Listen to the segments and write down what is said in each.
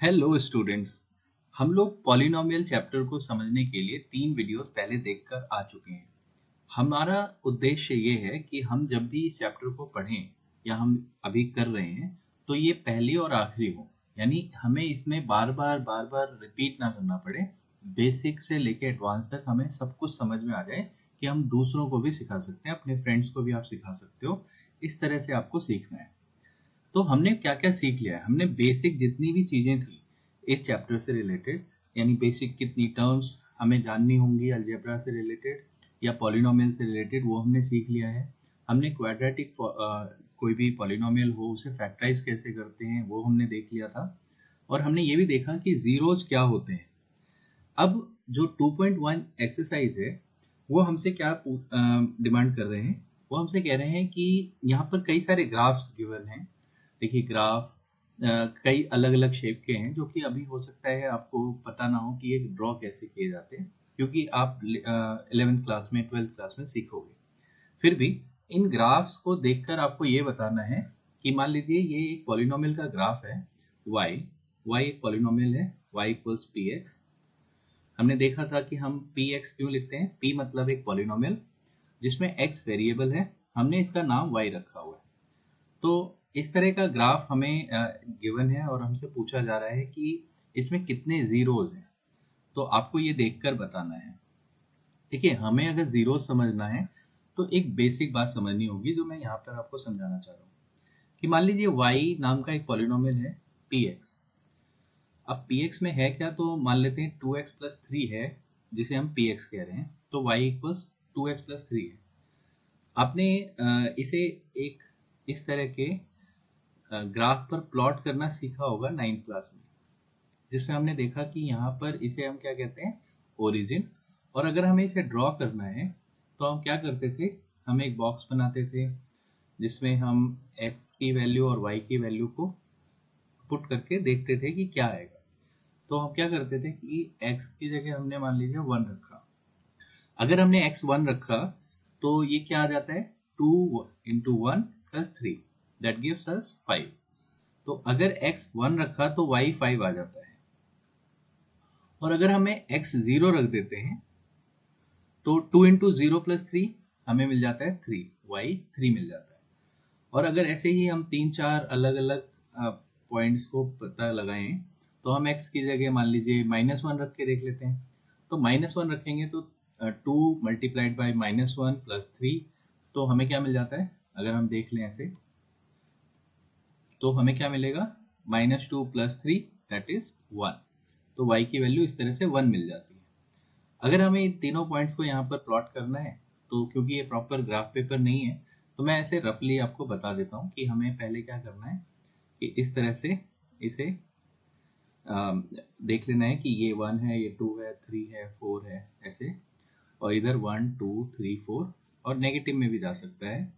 Hello students. हम लोग polynomial chapter को समझने के लिए 3 वीडियोस पहले देखकर आ चुके हैं। हमारा उद्देश्य ये है कि हम जब भी इस चैप्टर को पढ़ें या हम अभी कर रहे हैं तो ये पहली और आखिरी हो, यानी हमें इसमें बार बार रिपीट ना करना पड़े। बेसिक से लेके एडवांस तक हमें सब कुछ समझ में आ जाए कि हम दूसरों को भी सिखा सकते हैं, अपने फ्रेंड्स को भी आप सिखा सकते हो। इस तरह से आपको सीखना है। तो हमने क्या क्या सीख लिया है, हमने बेसिक जितनी भी चीजें थी इस चैप्टर से रिलेटेड, यानी बेसिक कितनी टर्म्स हमें जाननी होंगी अलजेब्रा से रिलेटेड या पॉलिनोमियल से रिलेटेड, वो हमने सीख लिया है। हमने क्वाड्रेटिक कोई भी पॉलिनोमियल हो उसे फैक्टराइज कैसे करते हैं वो हमने देख लिया था। और हमने ये भी देखा कि जीरोज क्या होते हैं। अब जो 2.1 एक्सरसाइज है वो हमसे क्या डिमांड कर रहे हैं, वो हमसे कह रहे हैं कि यहाँ पर कई सारे ग्राफ्स गिवन हैं। देखिए ग्राफ कई अलग अलग शेप के हैं, जो कि अभी हो सकता है आपको पता ना हो कि ये ड्रॉ कैसे किए जाते हैं, क्योंकि आप 11th क्लास में 12th क्लास में सीखोगे। फिर भी इन ग्राफ्स को देखकर आपको ये बताना है कि मान लीजिए ये एक पॉलिनोमियल का ग्राफ है y। y एक पॉलिनोमियल है, y इक्वल्स पी एक्स। हमने देखा था कि हम पी एक्स क्यों लिखते हैं, p मतलब एक पॉलिनोमियल जिसमें x वेरिएबल है, हमने इसका नाम y रखा हुआ है। तो इस तरह का ग्राफ हमें गिवन है और हमसे पूछा जा रहा है कि इसमें कितने जीरोज हैं। तो आपको ये देखकर बताना है। देखिए हमें अगर जीरो समझना है तो एक बेसिक बात समझनी होगी, जो मैं यहाँ पर आपको समझाना चाह रहा हूँ कि मान लीजिए y नाम का एक पॉलिनोमियल है px। अब px में है क्या, तो मान लेते हैं 2x प्लस 3 है, जिसे हम px कह रहे हैं, तो y इक्वल्स 2x प्लस 3 है। आपने इसे एक इस तरह के ग्राफ पर प्लॉट करना सीखा होगा 9th क्लास में, जिसमें हमने देखा कि यहाँ पर इसे हम क्या कहते हैं, ओरिजिन। और अगर हमें इसे ड्रॉ करना है तो हम क्या करते थे, हम एक बॉक्स बनाते थे जिसमें हम x की वैल्यू और y की वैल्यू को पुट करके देखते थे कि क्या आएगा। तो हम क्या करते थे कि x की जगह हमने मान लीजिए 1 रखा। अगर हमने x 1 रखा तो ये क्या आ जाता है, 2 into 1 plus 3, that gives us 5। तो अगर x 1 रखा तो y 5 आ जाता है। और अगर हमें x 0 रख देते हैं तो 2 इंटू 0 प्लस 3 हमें मिल जाता है 3, y 3 मिल जाता है। और अगर ऐसे ही हम 3 4 अलग अलग पॉइंट्स को पता लगाएं तो हम x की जगह मान लीजिए -1 रख के देख लेते हैं। तो -1 रखेंगे तो 2 मल्टीप्लाइड बाई -1 प्लस 3, तो हमें क्या मिल जाता है, अगर हम देख लें ऐसे तो हमें क्या मिलेगा, -2 प्लस 3 दैट इज 1। तो y की वैल्यू इस तरह से 1 मिल जाती है। अगर हमें इन तीनों पॉइंट्स को यहाँ पर प्लॉट करना है, तो क्योंकि ये प्रॉपर ग्राफ पेपर नहीं है तो मैं ऐसे रफली आपको बता देता हूँ कि हमें पहले क्या करना है कि इस तरह से इसे देख लेना है कि ये 1 है, ये 2 है, 3 है, 4 है, ऐसे। और इधर 1 2 3 4, और नेगेटिव में भी जा सकता है,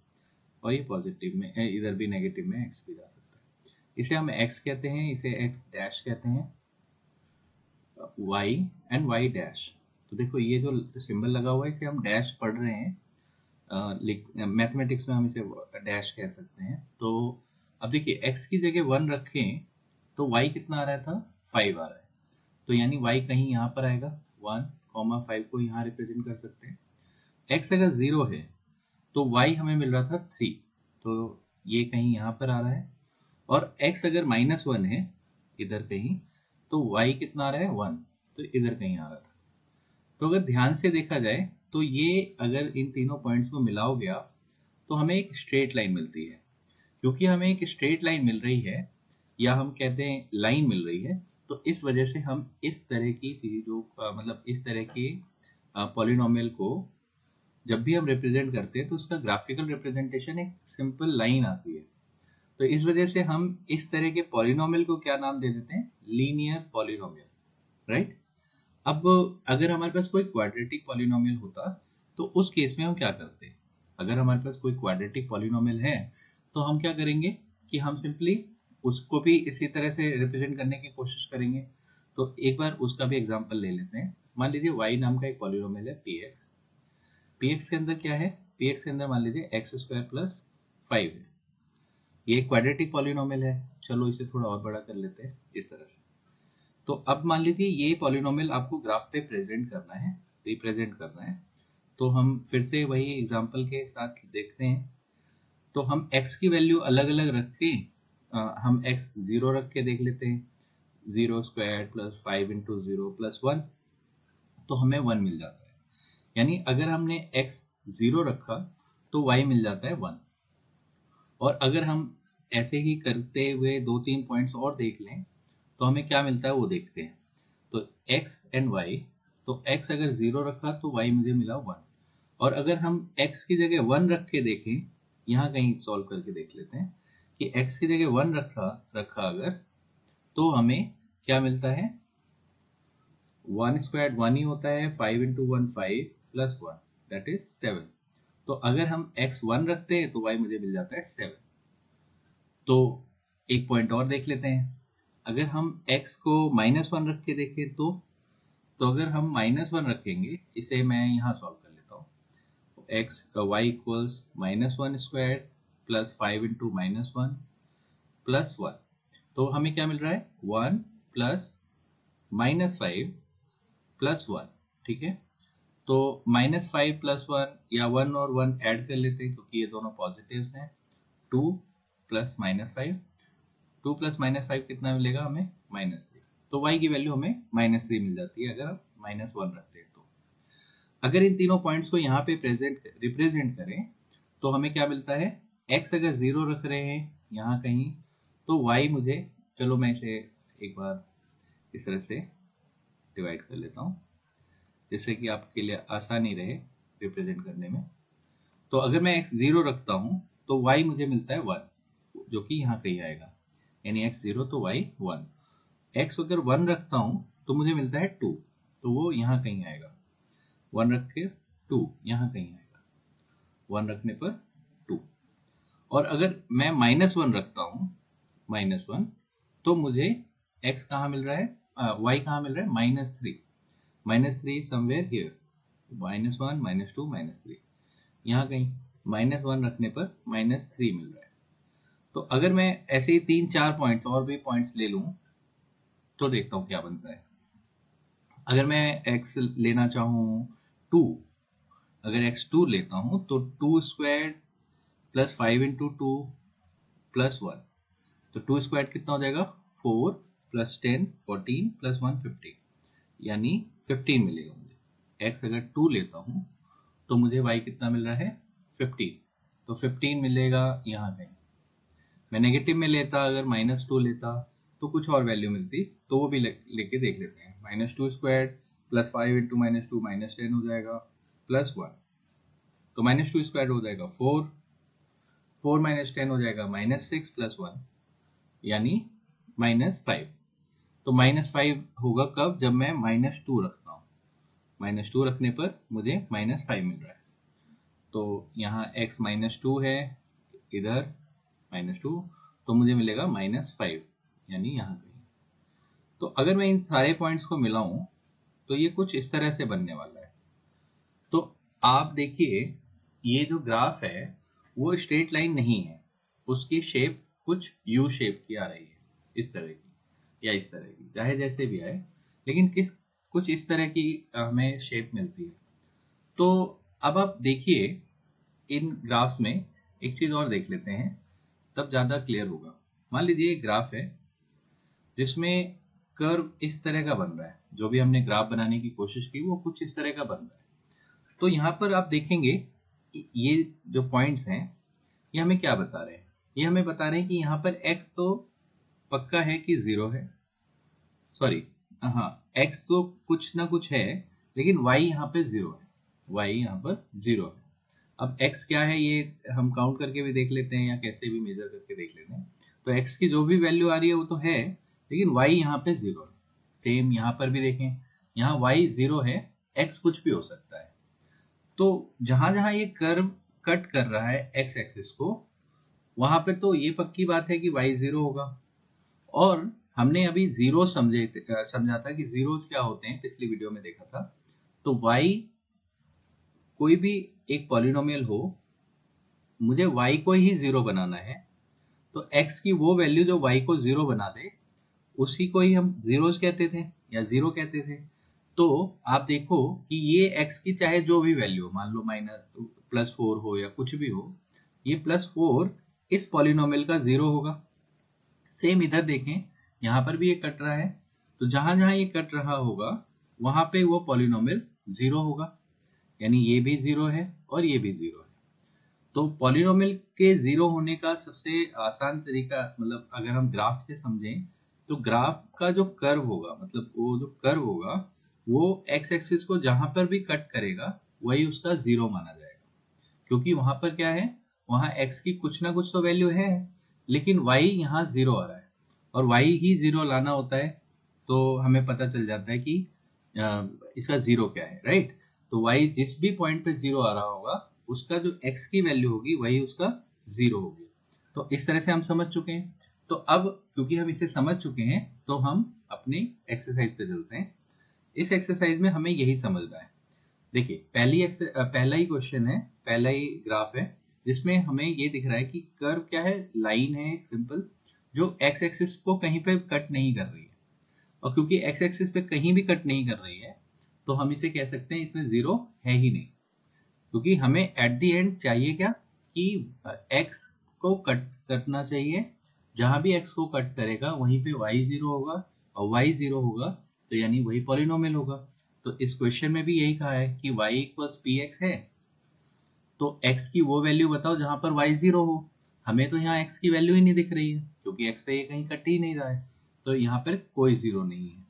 और ये पॉजिटिव में, इधर भी नेगेटिव में x भी जा सकता है। इसे हम x कहते हैं, इसे x डैश कहते हैं, y एंड y डैश। तो देखो ये जो सिंबल लगा हुआ है इसे हम डैश पढ़ रहे हैं, मैथमेटिक्स में हम इसे डैश कह सकते हैं। तो अब देखिए x की जगह 1 रखें तो y कितना आ रहा था, 5 आ रहा है। तो यानी y कहीं यहाँ पर आएगा, 1, 5 को यहाँ रिप्रेजेंट कर सकते हैं। x अगर 0 है तो y हमें मिल रहा था 3, तो ये कहीं यहाँ पर आ रहा है। और x अगर -1 है इधर कहीं, तो y कितना आ रहा है, 1, तो इधर कहीं आ रहा था। तो अगर ध्यान से देखा जाए तो ये अगर इन तीनों पॉइंट्स को मिलाओगे आप तो हमें एक स्ट्रेट लाइन मिलती है। क्योंकि हमें एक स्ट्रेट लाइन मिल रही है, या हम कहते हैं लाइन मिल रही है, तो इस वजह से हम इस तरह की चीजों मतलब इस तरह के पॉलिनोमियल को जब भी हम रिप्रेजेंट करते हैं तो उसका ग्राफिकल रिप्रेजेंटेशन एक सिंपल लाइन आती है। तो इस वजह से हम इस तरह के पॉलिनोमियल को क्या नाम दे देते हैं, लीनियर पॉलिनोमियल, राइट। अब अगर हमारे पास कोई क्वाड्रेटिक पॉलिनोमियल होता तो उस केस में हम क्या करते, अगर हमारे पास कोई क्वाड्रेटिक पॉलिनोमियल है तो हम क्या करेंगे कि हम सिंपली उसको भी इसी तरह से रिप्रेजेंट करने की कोशिश करेंगे। तो एक बार उसका भी एग्जांपल ले लेते हैं। मान लीजिए y नाम का एक पॉलिनोमियल है px। px के अंदर क्या है, px के अंदर मान लीजिए x² प्लस 5 है। ये क्वाड्रेटिक पॉलिनोमियल है, चलो इसे थोड़ा और बड़ा कर लेते हैं इस तरह से। तो अब मान लीजिए ये पॉलिनोमियल आपको ग्राफ पे प्रेजेंट करना है, रिप्रेजेंट करना है। तो हम फिर से वही एग्जांपल के साथ देखते हैं। तो हम x की वैल्यू अलग अलग रख के हम x 0 रख के देख लेते हैं। 0² प्लस 5 × 0 प्लस 1, तो हमें 1 मिल जाता है। यानी अगर हमने x 0 रखा तो y मिल जाता है 1। और अगर हम ऐसे ही करते हुए 2-3 पॉइंट्स और देख लें तो हमें क्या मिलता है वो देखते हैं। तो x एंड y, तो x अगर 0 रखा तो y मुझे मिला 1। और अगर हम x की जगह 1 रख के देखें, यहाँ कहीं सॉल्व करके देख लेते हैं कि x की जगह 1 रखा अगर, तो हमें क्या मिलता है। 1² 1 ही होता है, 5 × 1 5 प्लस 1 दैट इज 7। तो अगर हम x 1 रखते हैं तो y मुझे मिल जाता है 7। तो एक पॉइंट और देख लेते हैं। अगर हम x को -1 रख के देखें तो अगर हम -1 रखेंगे, इसे मैं यहाँ सॉल्व कर लेता हूँ। x y equals -1² plus 5 × -1 plus 1, तो हमें क्या मिल रहा है 1 प्लस -5 प्लस 1। ठीक है, तो -5 प्लस 1 या 1 और 1 ऐड कर लेते हैं क्योंकि ये दोनों पॉजिटिव्स हैं। 2 प्लस -5, 2 प्लस -5 कितना मिलेगा हमें -3। तो y की वैल्यू हमें -3 मिल जाती है अगर हम -1 रखते हैं। तो अगर इन तीनों पॉइंट्स को यहाँ पे रिप्रेजेंट करें तो हमें क्या मिलता है। x अगर 0 रख रहे हैं यहाँ कहीं, तो y मुझे, चलो मैं इसे एक बार इस तरह से डिवाइड कर लेता हूँ जिससे कि आपके लिए आसानी रहे रिप्रेजेंट करने में। तो अगर मैं x 0 रखता हूँ तो y मुझे मिलता है 1, जो कि यहाँ कहीं आएगा। यानी x 0 तो y 1। x अगर 1 रखता हूँ तो मुझे मिलता है 2, तो वो यहाँ कहीं आएगा। 1 रख के 2 यहाँ कहीं आएगा, 1 रखने पर 2। और अगर मैं -1 रखता हूँ, -1, तो मुझे x कहाँ मिल रहा है, y कहाँ मिल रहा है -3। -3 समवेयर हियर, -1 -2 -3, यहाँ कहीं। -1 रखने पर -3 मिल रहा है। तो अगर मैं ऐसे ही 3-4 पॉइंट्स और भी पॉइंट्स ले लूँ तो देखता हूँ क्या बनता है। अगर मैं x लेना चाहूँ 2, अगर x 2 लेता हूँ तो 2² प्लस 5 × 2 प्लस 1, तो 2² कितना हो जाएगा 4 प्लस 10 14 प्लस 1 15, यानी 15 मिलेगा मुझे। x अगर 2 लेता हूँ तो मुझे y कितना मिल रहा है 15, तो 15 मिलेगा यहाँ कहीं। मैं नेगेटिव में लेता, अगर -2 लेता तो कुछ और वैल्यू मिलती, तो वो भी लेके देख लेते हैं। -2² प्लस 5 × -2 -10 हो जाएगा प्लस 1, तो -2² हो जाएगा 4, 4 - 10 हो जाएगा -6 प्लस 1, यानी -5। तो -5 होगा कब, जब मैं -2 रखता हूँ। -2 रखने पर मुझे -5 मिल रहा है। तो यहाँ x -2 है, इधर -2, तो मुझे मिलेगा -5, यानी यहाँ कहीं। तो अगर मैं इन सारे पॉइंट्स को मिलाऊं तो ये कुछ इस तरह से बनने वाला है। तो आप देखिए, ये जो ग्राफ है वो स्ट्रेट लाइन नहीं है, उसकी शेप कुछ यू शेप की आ रही है, इस तरह की या इस तरह की, चाहे जैसे भी आए, लेकिन कुछ इस तरह की हमें शेप मिलती है। तो अब आप देखिए, इन ग्राफ्स में एक चीज और देख लेते हैं, तब ज्यादा क्लियर होगा। मान लीजिए एक ग्राफ है जिसमें कर्व इस तरह का बन रहा है, जो भी हमने ग्राफ बनाने की कोशिश की वो कुछ इस तरह का बन रहा है। तो यहाँ पर आप देखेंगे ये जो पॉइंट्स हैं ये हमें क्या बता रहे हैं। ये हमें बता रहे हैं कि यहाँ पर x तो पक्का है कि 0 है, सॉरी, हाँ, x तो कुछ ना कुछ है, लेकिन y यहाँ पे 0 है, y यहाँ पर 0 है। अब x क्या है ये हम काउंट करके भी देख लेते हैं या कैसे भी मेजर करके देख लेते हैं। तो x की जो भी वैल्यू आ रही है वो तो है, लेकिन y यहाँ पे 0 है। सेम यहाँ पर भी देखें, यहाँ y 0 है, x कुछ भी हो सकता है। तो जहां जहां ये कर्व कट कर रहा है x एक्सिस को, वहां पे तो ये पक्की बात है कि y 0 होगा। और हमने अभी जीरो समझा था कि जीरोस क्या होते हैं, पिछली वीडियो में देखा था। तो y कोई भी एक पॉलिनोमियल हो, मुझे y को ही 0 बनाना है, तो x की वो वैल्यू जो y को 0 बना दे उसी को ही हम जीरोस कहते थे या जीरो कहते थे। तो आप देखो कि ये x की चाहे जो भी वैल्यू हो, मान लो +4 हो या कुछ भी हो, ये +4 इस पॉलिनोमियल का जीरो होगा। सेम इधर देखें, यहाँ पर भी ये कट रहा है, तो जहां जहां ये कट रहा होगा वहां पे वो पॉलिनोमियल जीरो होगा, यानी ये भी जीरो है और ये भी जीरो है। तो पॉलिनोमियल के जीरो होने का सबसे आसान तरीका, मतलब अगर हम ग्राफ से समझें, तो ग्राफ का जो कर्व होगा, मतलब वो जो कर्व होगा वो एक्स एक्सिस को जहां पर भी कट करेगा वही उसका जीरो माना जाएगा, क्योंकि वहां पर क्या है, वहां एक्स की कुछ ना कुछ तो वैल्यू है, लेकिन वाई यहाँ जीरो आ रहा है और वाई ही जीरो लाना होता है, तो हमें पता चल जाता है कि इसका जीरो क्या है, राइट। तो वाई जिस भी पॉइंट पे जीरो आ रहा होगा उसका जो एक्स की वैल्यू होगी वही उसका जीरो होगी। तो इस तरह से हम समझ चुके हैं। तो अब क्योंकि हम इसे समझ चुके हैं तो हम अपनी एक्सरसाइज पे चलते हैं। इस एक्सरसाइज में हमें यही समझना है। देखिए पहला ही क्वेश्चन है, पहला ही ग्राफ है जिसमें हमें ये दिख रहा है कि कर्व क्या है, लाइन है सिंपल, जो एक्स एक्सिस को कहीं पे कट नहीं कर रही है। और क्योंकि एक्स एक्सिस पे कहीं भी कट नहीं कर रही है तो हम इसे कह सकते हैं इसमें जीरो है ही नहीं, क्योंकि हमें एट द एंड चाहिए क्या कि एक्स को कट करना चाहिए, जहां भी एक्स को कट करेगा वहीं पे वाई जीरो होगा, और वाई जीरो होगा तो यानी वही पॉलिनोमियल होगा। तो इस क्वेश्चन में भी यही कहा है कि y इक्वल्स पी एक्स है, तो x की वो वैल्यू बताओ जहां पर y जीरो हो। हमें तो यहाँ x की वैल्यू ही नहीं दिख रही है क्योंकि x पे ये कहीं कट ही नहीं रहा है, तो यहाँ पर कोई जीरो नहीं है।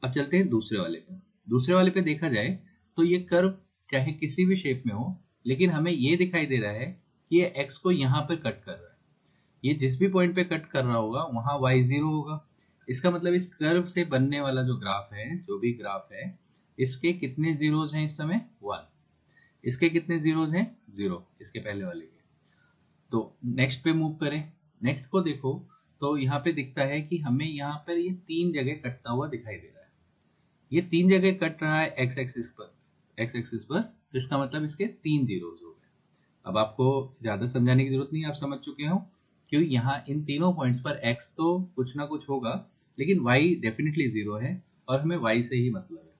अब चलते हैं दूसरे वाले पे। दूसरे वाले पे देखा जाए तो ये कर्व चाहे किसी भी शेप में हो, लेकिन हमें ये दिखाई दे रहा है कि ये x को यहाँ पे कट कर रहा है। ये जिस भी पॉइंट पे कट कर रहा होगा वहां y जीरो होगा। इसका मतलब इस कर्व से बनने वाला जो ग्राफ है, जो भी ग्राफ है, इसके कितने जीरोज हैं इस समय, 1। इसके कितने जीरोज हैं, 0, इसके पहले वाले के। तो नेक्स्ट पे मूव करें। नेक्स्ट को देखो तो यहाँ पे दिखता है कि हमें यहाँ पर ये 3 जगह कटता हुआ दिखाई दे रहा है। ये 3 जगह कट रहा है एक्स एक्सिस पर, एक्स एक्सिस पर, तो इसका मतलब इसके 3 जीरोज हो गए। अब आपको ज्यादा समझाने की जरूरत नहीं, आप समझ चुके हो, क्योंकि यहाँ इन तीनों पॉइंट्स पर x तो कुछ ना कुछ होगा, लेकिन y डेफिनेटली जीरो है और हमें y से ही मतलब है।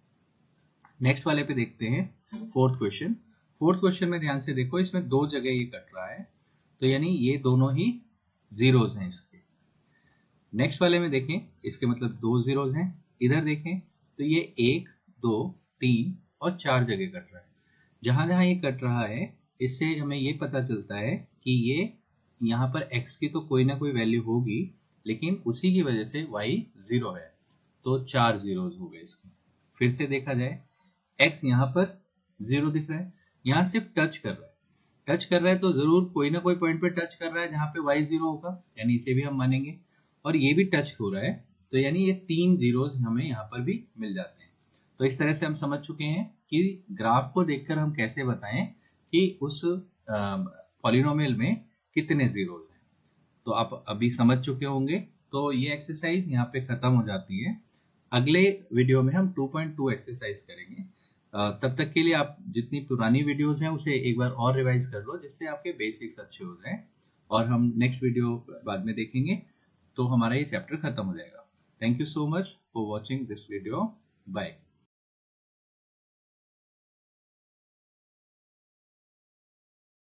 नेक्स्ट वाले पे देखते हैं फोर्थ क्वेश्चन। फोर्थ क्वेश्चन में ध्यान से देखो, इसमें 2 जगह ये कट रहा है, तो यानी ये दोनों ही जीरोज हैं इसके। नेक्स्ट वाले में देखें, इसके मतलब 2 जीरोज हैं। इधर देखें तो ये 1, 2, 3 और 4 जगह कट रहा है। जहां जहां ये कट रहा है इससे हमें ये पता चलता है कि ये यहाँ पर x की तो कोई ना कोई वैल्यू होगी, लेकिन उसी की वजह से y जीरो है, तो 4 जीरोज हो गए इसके। फिर से देखा जाए, x यहाँ पर जीरो दिख रहा है, यहाँ सिर्फ टच कर रहा है। टच कर रहा है तो जरूर कोई ना कोई पॉइंट पे टच कर रहा है जहाँ पे y जीरो होगा, यानी इसे भी हम मानेंगे। और ये भी टच हो रहा है, तो यानी ये 3 जीरोज हमें यहाँ पर भी मिल जाते हैं। तो इस तरह से हम समझ चुके हैं कि ग्राफ को देखकर हम कैसे बताएं कि उस पॉलिनोमियल में कितने जीरोज हैं। तो आप अभी समझ चुके होंगे। तो ये एक्सरसाइज यहाँ पे खत्म हो जाती है। अगले वीडियो में हम 2.2 एक्सरसाइज करेंगे। तब तक के लिए आप जितनी पुरानी वीडियोस हैं उसे एक बार और रिवाइज कर लो, जिससे आपके बेसिक्स अच्छे हो जाएं। और हम नेक्स्ट वीडियो बाद में देखेंगे तो हमारा ये चैप्टर खत्म हो जाएगा। Thank you so much for watching this video. Bye.